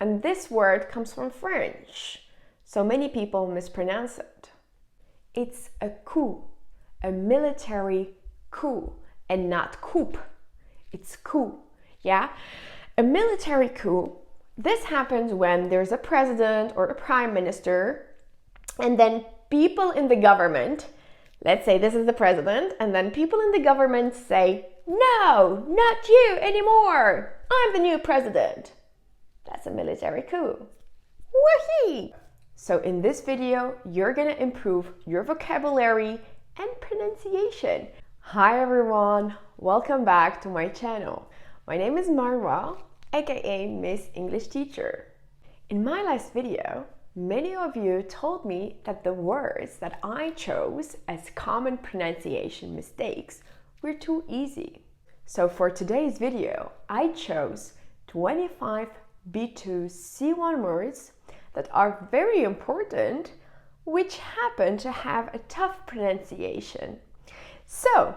And this word comes from French, so many people mispronounce it. It's a coup, a military coup, and not coup. It's coup, yeah? A military coup, this happens when there's a president or a prime minister, and then people in the government, let's say this is the president, and then people in the government say, no, not you anymore. I'm the new president. That's a military coup. Woohoo! So in this video, you're gonna improve your vocabulary and pronunciation. Hi everyone, welcome back to my channel. My name is Marwa, aka Miss English Teacher. In my last video, many of you told me that the words that I chose as common pronunciation mistakes were too easy. So for today's video, I chose 25 B2 C1 words that are very important, which happen to have a tough pronunciation. So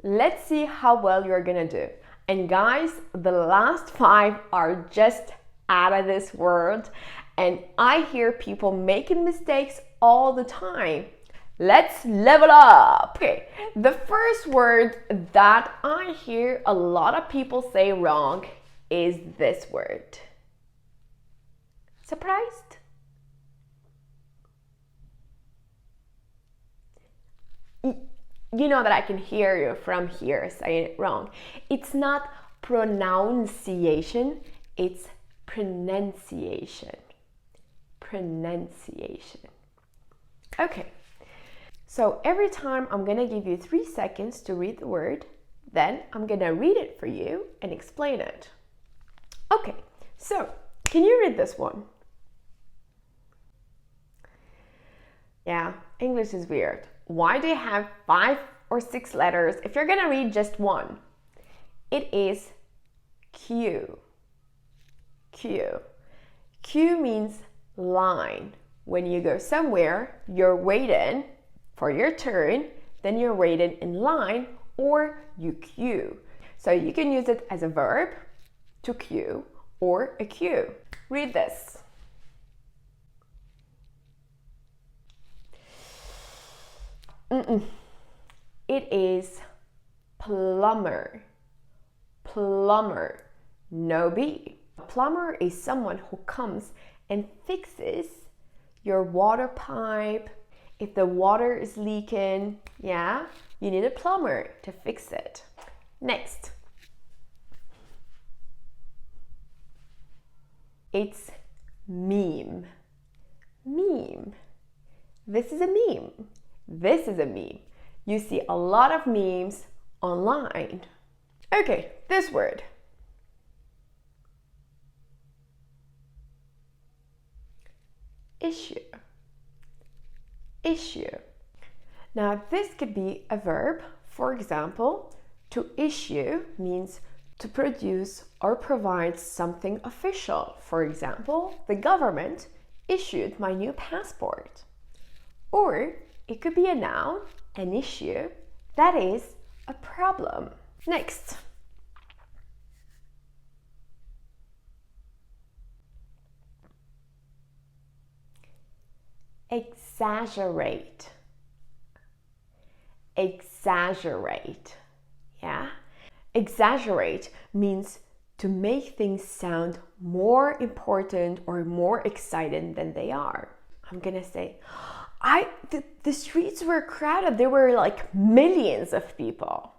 let's see how well you're gonna do. And guys, the last 5 are just out of this world, and I hear people making mistakes all the time. Let's level up. Okay, the first word that I hear a lot of people say wrong is this word. Surprised? You know that I can hear you from here saying it wrong. It's not pronunciation, it's pronunciation. Pronunciation. Okay, so every time I'm gonna give you 3 seconds to read the word, then I'm gonna read it for you and explain it. Okay, so can you read this one? Yeah, English is weird. Why do you have 5 or 6 letters if you're gonna read just one? It is Q. Q. Q means line. When you go somewhere, you're waiting for your turn, then you're waiting in line, or you queue. So you can use it as a verb, to queue, or a queue. Read this. It is plumber. Plumber. No B. A plumber is someone who comes and fixes your water pipe. If the water is leaking, yeah, you need a plumber to fix it. Next. It's meme. Meme. This is a meme. This is a meme. You see a lot of memes online. Okay, this word. Issue. Issue. Now this could be a verb. For example, to issue means to produce or provide something official. For example, the government issued my new passport. Or it could be a noun, an issue, that is a problem. Next. Exaggerate. Exaggerate. Yeah? Exaggerate means to make things sound more important or more exciting than they are. I'm gonna say, the streets were crowded. There were like millions of people.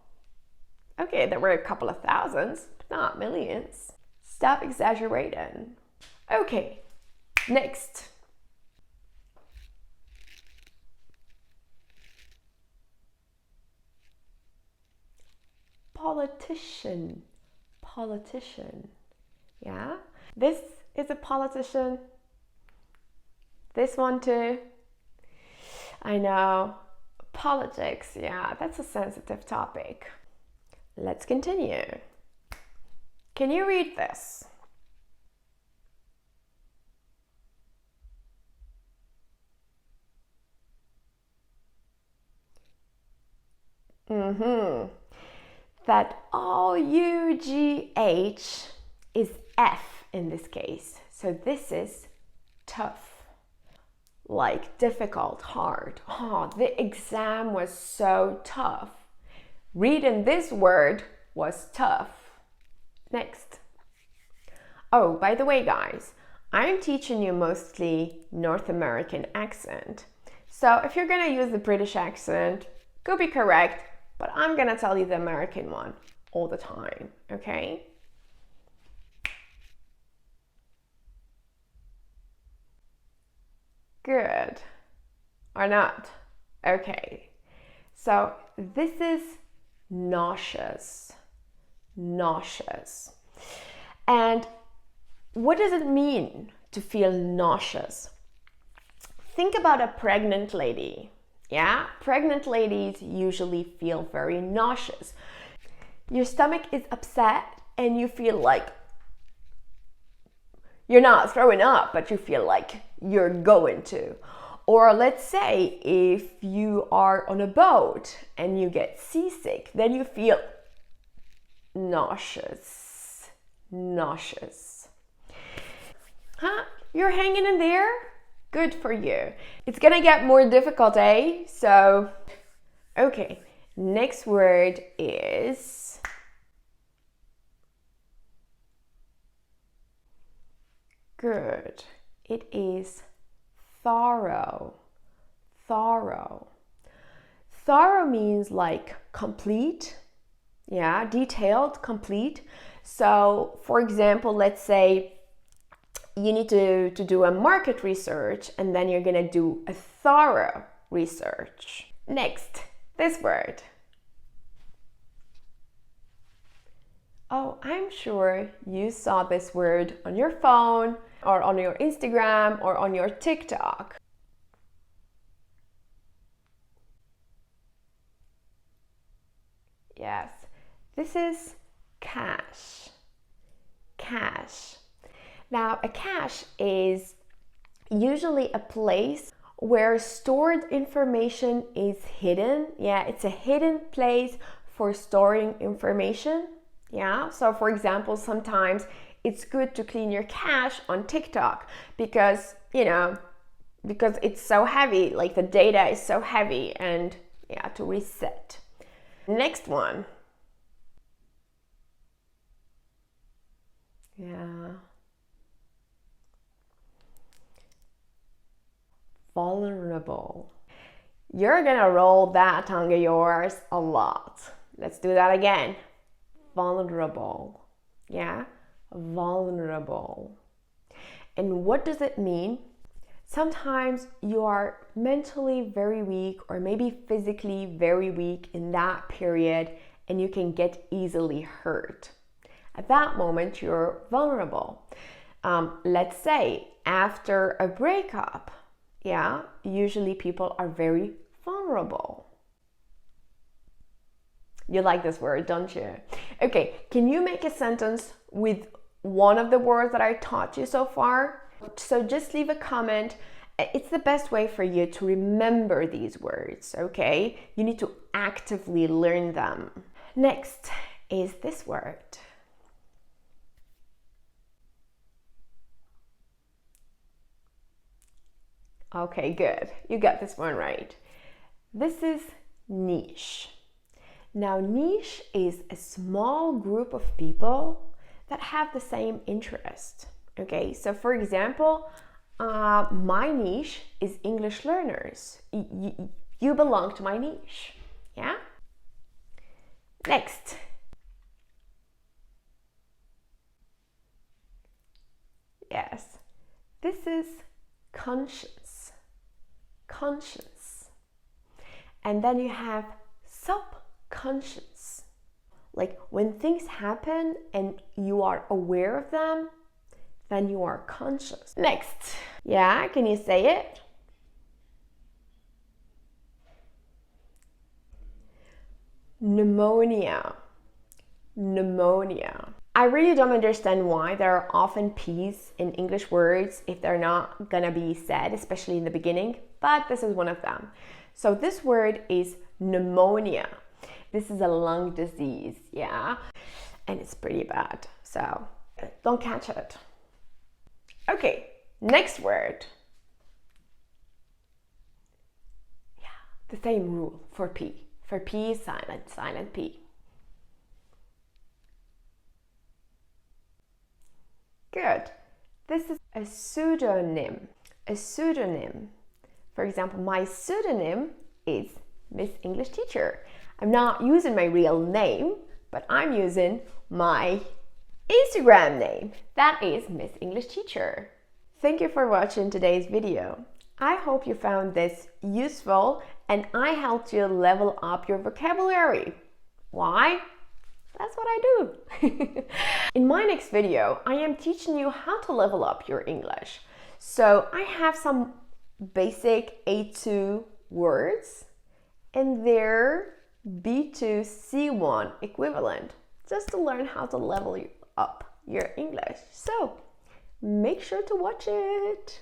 Okay, there were a couple of thousands, but not millions. Stop exaggerating. Okay, next. Politician. Politician. Yeah? This is a politician. This one too. I know. Politics, yeah, that's a sensitive topic. Let's continue. Can you read this? That OUGH is F in this case. So this is tough, like difficult, hard. Oh, the exam was so tough. Reading this word was tough. Next. Oh, by the way, guys, I'm teaching you mostly North American accent. So if you're gonna use the British accent, go be correct, but I'm gonna tell you the American one all the time, okay? Good. Or not? Okay. So this is nauseous. Nauseous. And what does it mean to feel nauseous? Think about a pregnant lady. Yeah, pregnant ladies usually feel very nauseous. Your stomach is upset and you feel like you're not throwing up, but you feel like you're going to. Or let's say if you are on a boat and you get seasick, then you feel nauseous. Nauseous. Huh? You're hanging in there? Good for you. It's gonna get more difficult, eh? So, okay. Next word is good. It is thorough. Thorough. Thorough means like complete. Yeah, detailed, complete. So, for example, let's say you need to do a market research and then you're gonna do a thorough research. Next, this word. Oh, I'm sure you saw this word on your phone or on your Instagram or on your TikTok. Yes, this is cash. Cash. Now, a cache is usually a place where stored information is hidden. Yeah, it's a hidden place for storing information. Yeah, so for example, sometimes it's good to clean your cache on TikTok because, because it's so heavy, like the data is so heavy, and yeah, to reset. Next one. Yeah. Vulnerable. You're gonna roll that tongue of yours a lot. Let's do that again. Vulnerable. Yeah, vulnerable. And what does it mean? Sometimes you are mentally very weak or maybe physically very weak in that period and you can get easily hurt. At that moment, you're vulnerable. Let's say after a breakup, yeah, usually people are very vulnerable. You like this word, don't you? Okay, can you make a sentence with one of the words that I taught you so far? So just leave a comment. It's the best way for you to remember these words, okay? You need to actively learn them. Next is this word. Okay, good. You got this one right. This is niche. Now, niche is a small group of people that have the same interest. Okay, so for example, my niche is English learners. You belong to my niche. Yeah? Next. Yes, this is conscience. Conscience. And then you have subconscious. Like when things happen and you are aware of them, then you are conscious. Next. Yeah, can you say it? Pneumonia. Pneumonia. I really don't understand why there are often P's in English words if they're not gonna be said, especially in the beginning, but this is one of them. So this word is pneumonia. This is a lung disease, yeah? And it's pretty bad, so don't catch it. Okay, next word. Yeah, the same rule for P. For P is silent, silent P. Good. This is a pseudonym. A pseudonym. For example, my pseudonym is Miss English Teacher. I'm not using my real name, but I'm using my Instagram name. That is Miss English Teacher. Thank you for watching today's video. I hope you found this useful and I helped you level up your vocabulary. Why? That's what I do. In my next video, I am teaching you how to level up your English. So I have some basic A2 words and their B2 C1 equivalent, just to learn how to level up your English. So make sure to watch it.